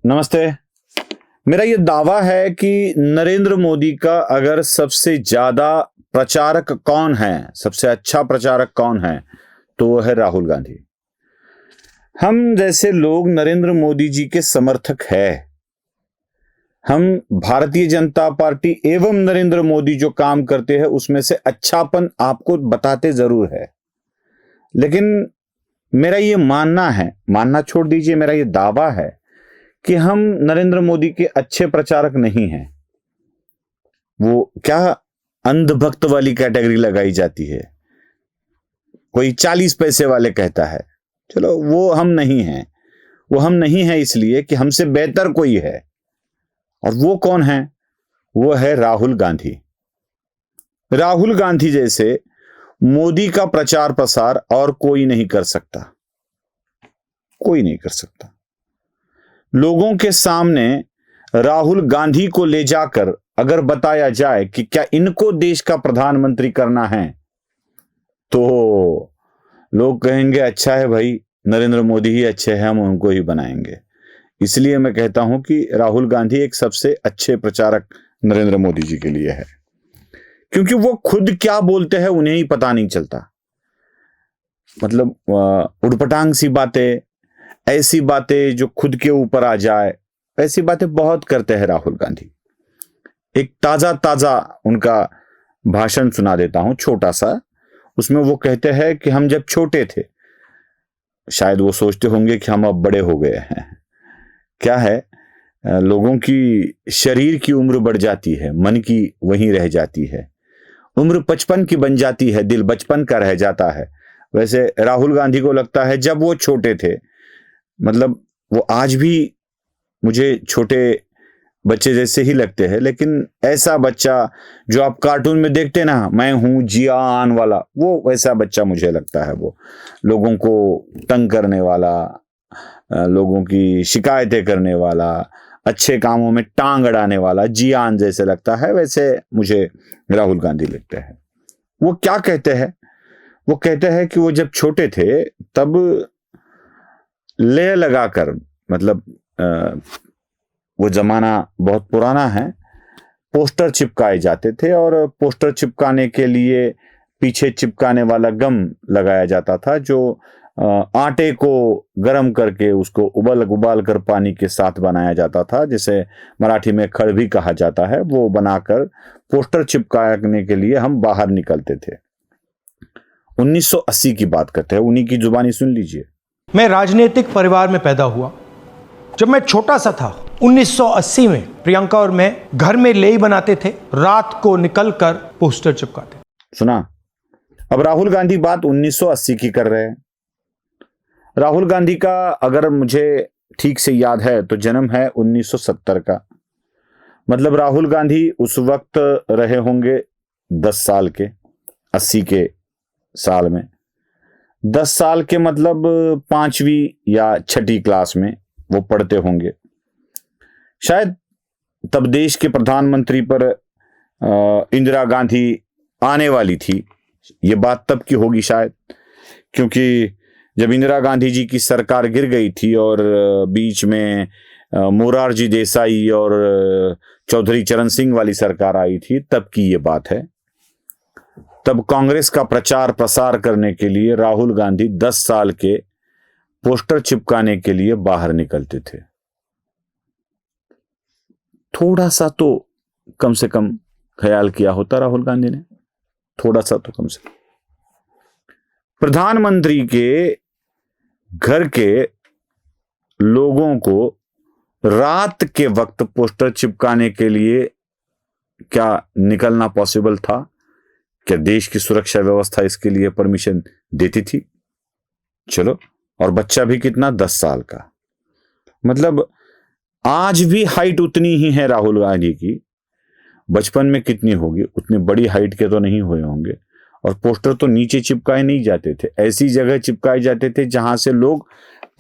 नमस्ते। मेरा ये दावा है कि नरेंद्र मोदी का अगर सबसे ज्यादा प्रचारक कौन है, सबसे अच्छा प्रचारक कौन है, तो वो है राहुल गांधी। हम जैसे लोग नरेंद्र मोदी जी के समर्थक हैं। हम भारतीय जनता पार्टी एवं नरेंद्र मोदी जो काम करते हैं उसमें से अच्छापन आपको बताते जरूर है, लेकिन मेरा ये मानना है, मानना छोड़ दीजिए, मेरा ये दावा है कि हम नरेंद्र मोदी के अच्छे प्रचारक नहीं हैं। वो क्या अंधभक्त वाली कैटेगरी लगाई जाती है, कोई 40 पैसे वाले कहता है, चलो वो हम नहीं हैं। वो हम नहीं हैं इसलिए कि हमसे बेहतर कोई है, और वो कौन है? वो है राहुल गांधी। राहुल गांधी जैसे मोदी का प्रचार प्रसार और कोई नहीं कर सकता, कोई नहीं कर सकता। लोगों के सामने राहुल गांधी को ले जाकर अगर बताया जाए कि क्या इनको देश का प्रधानमंत्री करना है, तो लोग कहेंगे अच्छा है भाई, नरेंद्र मोदी ही अच्छे हैं, हम उनको ही बनाएंगे। इसलिए मैं कहता हूं कि राहुल गांधी एक सबसे अच्छे प्रचारक नरेंद्र मोदी जी के लिए है, क्योंकि वो खुद क्या बोलते हैं उन्हें ही पता नहीं चलता। मतलब उड़पटांग सी बातें, ऐसी बातें जो खुद के ऊपर आ जाए, ऐसी बातें बहुत करते हैं राहुल गांधी। एक ताजा ताजा उनका भाषण सुना देता हूं, छोटा सा। उसमें वो कहते हैं कि हम जब छोटे थे, शायद वो सोचते होंगे कि हम अब बड़े हो गए हैं। क्या है, लोगों की शरीर की उम्र बढ़ जाती है, मन की वहीं रह जाती है। उम्र 55 की बन जाती है, दिल बचपन का रह जाता है। वैसे राहुल गांधी को लगता है जब वो छोटे थे, मतलब वो आज भी मुझे छोटे बच्चे जैसे ही लगते हैं, लेकिन ऐसा बच्चा जो आप कार्टून में देखते ना, मैं हूं जियान वाला, वो वैसा बच्चा मुझे लगता है। वो लोगों को तंग करने वाला, लोगों की शिकायतें करने वाला, अच्छे कामों में टांग अड़ाने वाला जियान जैसे लगता है, वैसे मुझे राहुल गांधी लगते हैं। वो क्या कहते हैं? वो कहते हैं कि वो जब छोटे थे तब लेह लगाकर, मतलब वो जमाना बहुत पुराना है, पोस्टर चिपकाए जाते थे, और पोस्टर चिपकाने के लिए पीछे चिपकाने वाला गम लगाया जाता था, जो आटे को गर्म करके उसको उबाल कर पानी के साथ बनाया जाता था, जिसे मराठी में खड़ भी कहा जाता है। वो बनाकर पोस्टर चिपकाने के लिए हम बाहर निकलते थे। 1980 की बात करते हैं, उन्हीं की जुबानी सुन लीजिए। मैं राजनीतिक परिवार में पैदा हुआ। जब मैं छोटा सा था 1980 में, प्रियंका और मैं घर में लेई बनाते थे, रात को निकलकर पोस्टर चिपकाते। सुना? अब राहुल गांधी बात 1980 की कर रहे हैं। राहुल गांधी का अगर मुझे ठीक से याद है तो जन्म है 1970 का। मतलब राहुल गांधी उस वक्त रहे होंगे 10 साल के, 80 के साल में 10 साल के, मतलब 5वीं या 6ठी क्लास में वो पढ़ते होंगे। शायद तब देश के प्रधानमंत्री पर इंदिरा गांधी आने वाली थी, ये बात तब की होगी शायद, क्योंकि जब इंदिरा गांधी जी की सरकार गिर गई थी और बीच में मोरारजी देसाई और चौधरी चरण सिंह वाली सरकार आई थी, तब की ये बात है। तब कांग्रेस का प्रचार प्रसार करने के लिए राहुल गांधी 10 साल के पोस्टर चिपकाने के लिए बाहर निकलते थे। थोड़ा सा तो कम से कम ख्याल किया होता राहुल गांधी ने, थोड़ा सा तो कम से कम। प्रधानमंत्री के घर के लोगों को रात के वक्त पोस्टर चिपकाने के लिए क्या निकलना पॉसिबल था? क्या देश की सुरक्षा व्यवस्था इसके लिए परमिशन देती थी? चलो, और बच्चा भी कितना, 10 साल का। मतलब आज भी हाइट उतनी ही है राहुल गांधी की, बचपन में कितनी होगी, उतनी बड़ी हाइट के तो नहीं हुए होंगे। और पोस्टर तो नीचे चिपकाए नहीं जाते थे, ऐसी जगह चिपकाए जाते थे जहां से लोग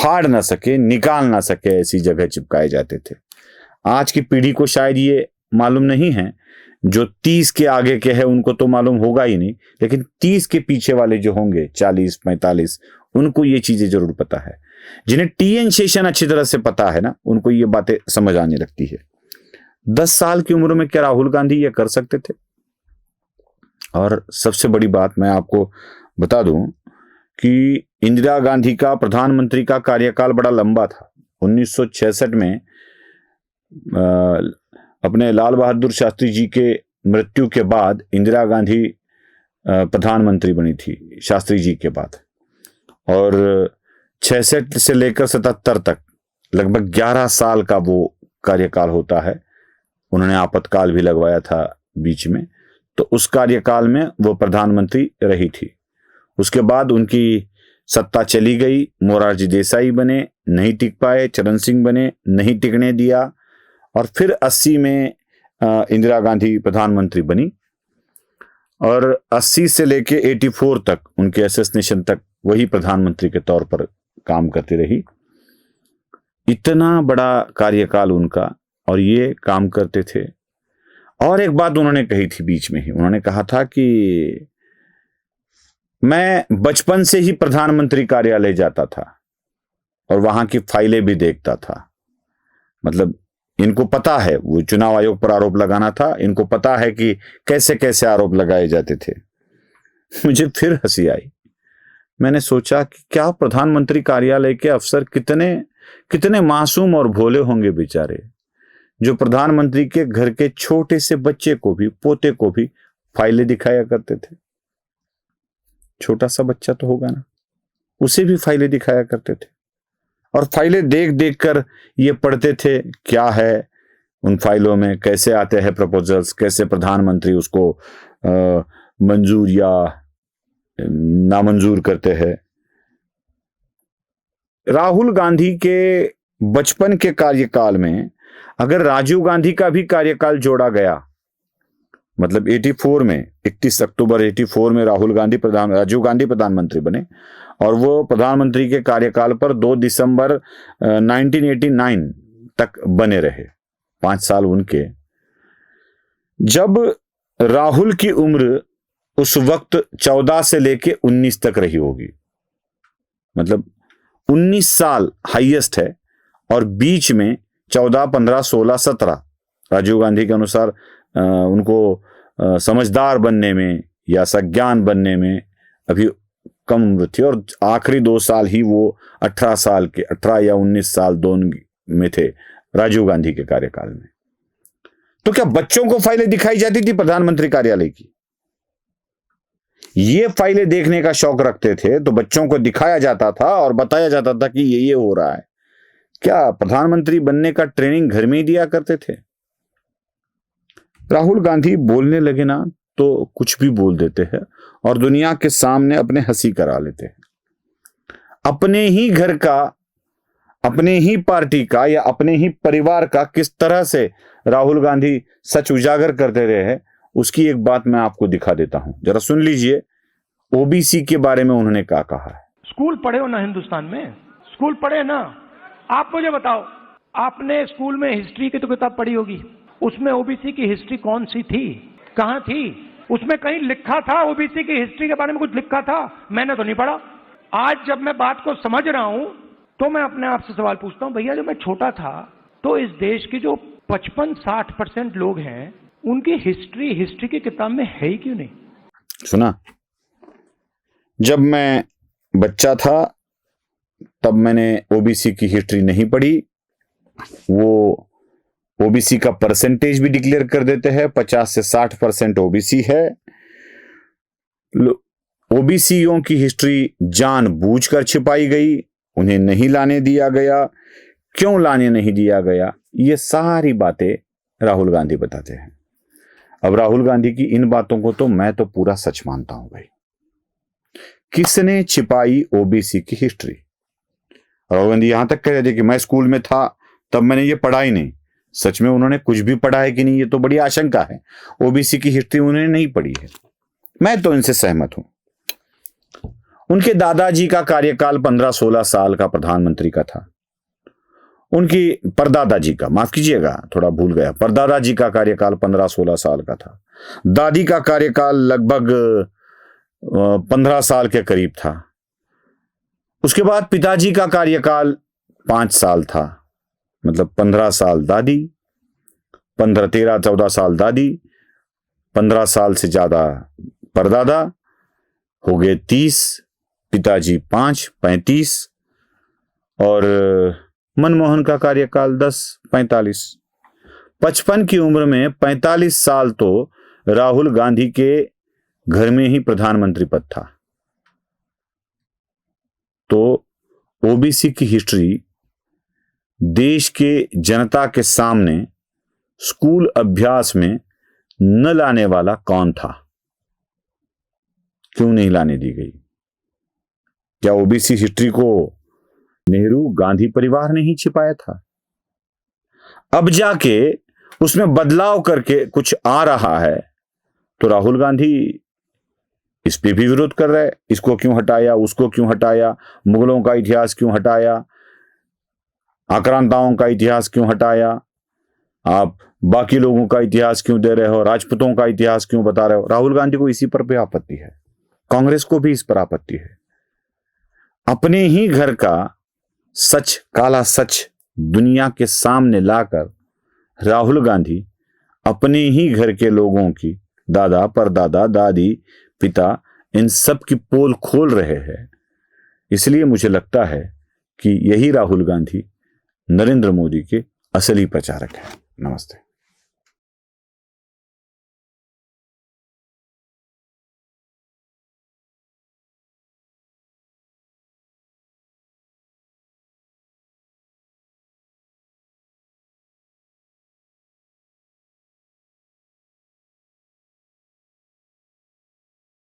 फाड़ ना सके, निकाल ना सके, ऐसी जगह चिपकाए जाते थे। आज की पीढ़ी को शायद ये मालूम नहीं है, जो 30 के आगे के हैं उनको तो मालूम होगा ही नहीं, लेकिन 30 के पीछे वाले जो होंगे, 40, 45, उनको ये चीजें जरूर पता है। जिन्हें टीएन शेषन अच्छी तरह से पता है ना, उनको ये बातें समझ आने लगती है। 10 साल की उम्र में क्या राहुल गांधी ये कर सकते थे? और सबसे बड़ी बात मैं आपको बता दूं कि इंदिरा गांधी का प्रधानमंत्री का कार्यकाल बड़ा लंबा था। 1966 में अपने लाल बहादुर शास्त्री जी के मृत्यु के बाद इंदिरा गांधी प्रधानमंत्री बनी थी, शास्त्री जी के बाद। और 66 से लेकर 77 तक लगभग 11 साल का वो कार्यकाल होता है। उन्होंने आपातकाल भी लगवाया था बीच में, तो उस कार्यकाल में वो प्रधानमंत्री रही थी। उसके बाद उनकी सत्ता चली गई, मोरारजी देसाई बने, नहीं टिक पाए, चरण सिंह बने, नहीं टिकने दिया, और फिर 80 में इंदिरा गांधी प्रधानमंत्री बनी, और 80 से लेके 84 तक, उनके असैसिनेशन तक, वही प्रधानमंत्री के तौर पर काम करती रही। इतना बड़ा कार्यकाल उनका, और ये काम करते थे। और एक बात उन्होंने कही थी बीच में ही, उन्होंने कहा था कि मैं बचपन से ही प्रधानमंत्री कार्यालय जाता था और वहां की फाइलें भी देखता था। मतलब इनको पता है, वो चुनाव आयोग पर आरोप लगाना था, इनको पता है कि कैसे कैसे आरोप लगाए जाते थे। मुझे फिर हंसी आई। मैंने सोचा कि क्या प्रधानमंत्री कार्यालय के अफसर कितने कितने मासूम और भोले होंगे बेचारे, जो प्रधानमंत्री के घर के छोटे से बच्चे को भी, पोते को भी फाइलें दिखाया करते थे। छोटा सा बच्चा तो होगा ना, उसे भी फाइलें दिखाया करते थे, और फाइलें देख देख कर ये पढ़ते थे क्या है उन फाइलों में, कैसे आते हैं प्रपोजल्स, कैसे प्रधानमंत्री उसको मंजूर या नामंजूर करते हैं। राहुल गांधी के बचपन के कार्यकाल में अगर राजीव गांधी का भी कार्यकाल जोड़ा गया, मतलब 84 में, 31 अक्टूबर 84 में राजीव गांधी प्रधानमंत्री बने, और वो प्रधानमंत्री के कार्यकाल पर 2 दिसंबर 1989 तक बने रहे, 5 साल उनके। जब राहुल की उम्र उस वक्त 14 से लेके 19 तक रही होगी, मतलब 19 साल हाईएस्ट है, और बीच में 14, 15, 16, 17 राजीव गांधी के अनुसार उनको समझदार बनने में या सज्ञान बनने में अभी कम उम्र थी, और आखिरी 2 साल ही वो 18 साल के, 18 या 19 साल दोनों में थे राजीव गांधी के कार्यकाल में। तो क्या बच्चों को फाइलें दिखाई जाती थी प्रधानमंत्री कार्यालय की? ये फाइलें देखने का शौक रखते थे तो बच्चों को दिखाया जाता था और बताया जाता था कि ये हो रहा है। क्या प्रधानमंत्री बनने का ट्रेनिंग घर में ही दिया करते थे? राहुल गांधी बोलने लगे ना तो कुछ भी बोल देते हैं और दुनिया के सामने अपने हंसी करा लेते हैं। अपने ही घर का, अपने ही पार्टी का या अपने ही परिवार का किस तरह से राहुल गांधी सच उजागर करते रहे हैं, उसकी एक बात मैं आपको दिखा देता हूं, जरा सुन लीजिए। ओबीसी के बारे में उन्होंने क्या कहा है। स्कूल पढ़े हो ना हिंदुस्तान में? स्कूल पढ़े ना? आप मुझे बताओ, आपने स्कूल में हिस्ट्री की तो किताब पढ़ी होगी, उसमें ओबीसी की हिस्ट्री कौन सी थी, कहां थी? उसमें कहीं लिखा था ओबीसी की हिस्ट्री के बारे में? कुछ लिखा था? मैंने तो नहीं पढ़ा। आज जब मैं बात को समझ रहा हूं तो मैं अपने आप से सवाल पूछता हूं, भैया जब मैं छोटा था तो इस देश की जो 55-60% लोग हैं उनकी हिस्ट्री की किताब में है ही क्यों नहीं? सुना, जब मैं बच्चा था तब मैंने ओबीसी की हिस्ट्री नहीं पढ़ी। वो ओबीसी का परसेंटेज भी डिक्लेयर कर देते हैं, 50 से 60% ओबीसी है। ओबीसीओं की हिस्ट्री जानबूझकर छिपाई गई, उन्हें नहीं लाने दिया गया। क्यों लाने नहीं दिया गया, ये सारी बातें राहुल गांधी बताते हैं। अब राहुल गांधी की इन बातों को तो मैं तो पूरा सच मानता हूं भाई। किसने छिपाई ओबीसी की हिस्ट्री? राहुल गांधी यहां तक कह रहे थे कि मैं स्कूल में था तब मैंने ये पढ़ा ही नहीं। सच में उन्होंने कुछ भी पढ़ा है कि नहीं, ये तो बड़ी आशंका है। ओबीसी की हिस्ट्री उन्होंने नहीं पढ़ी है, मैं तो इनसे सहमत हूं। उनके दादाजी का कार्यकाल 15-16 साल का प्रधानमंत्री का था। उनकी परदादाजी का, माफ कीजिएगा थोड़ा भूल गया, परदादाजी का कार्यकाल 15-16 साल का था। दादी का कार्यकाल लगभग 15 साल के करीब था। उसके बाद पिताजी का कार्यकाल 5 साल था, मतलब 15 साल दादी, 15, 13, 14 साल दादी, 15 साल से ज्यादा परदादा, हो गए 30, पिताजी 5, 35, और मनमोहन का कार्यकाल 10, 45। 55 की उम्र में 45 साल तो राहुल गांधी के घर में ही प्रधानमंत्री पद था। तो ओबीसी की हिस्ट्री देश के जनता के सामने स्कूल अभ्यास में न लाने वाला कौन था? क्यों नहीं लाने दी गई? क्या ओबीसी हिस्ट्री को नेहरू गांधी परिवार ने ही छिपाया था? अब जाके उसमें बदलाव करके कुछ आ रहा है तो राहुल गांधी इस पे भी विरोध कर रहे हैं। इसको क्यों हटाया, उसको क्यों हटाया, मुगलों का इतिहास क्यों हटाया, आक्रांताओं का इतिहास क्यों हटाया, आप बाकी लोगों का इतिहास क्यों दे रहे हो, राजपूतों का इतिहास क्यों बता रहे हो? राहुल गांधी को इसी पर भी आपत्ति है, कांग्रेस को भी इस पर आपत्ति है। अपने ही घर का सच, काला सच दुनिया के सामने लाकर राहुल गांधी अपने ही घर के लोगों की, दादा, परदादा, दादी, पिता, इन सब की पोल खोल रहे हैं। इसलिए मुझे लगता है कि यही राहुल गांधी नरेंद्र मोदी के असली प्रचारक हैं। नमस्ते।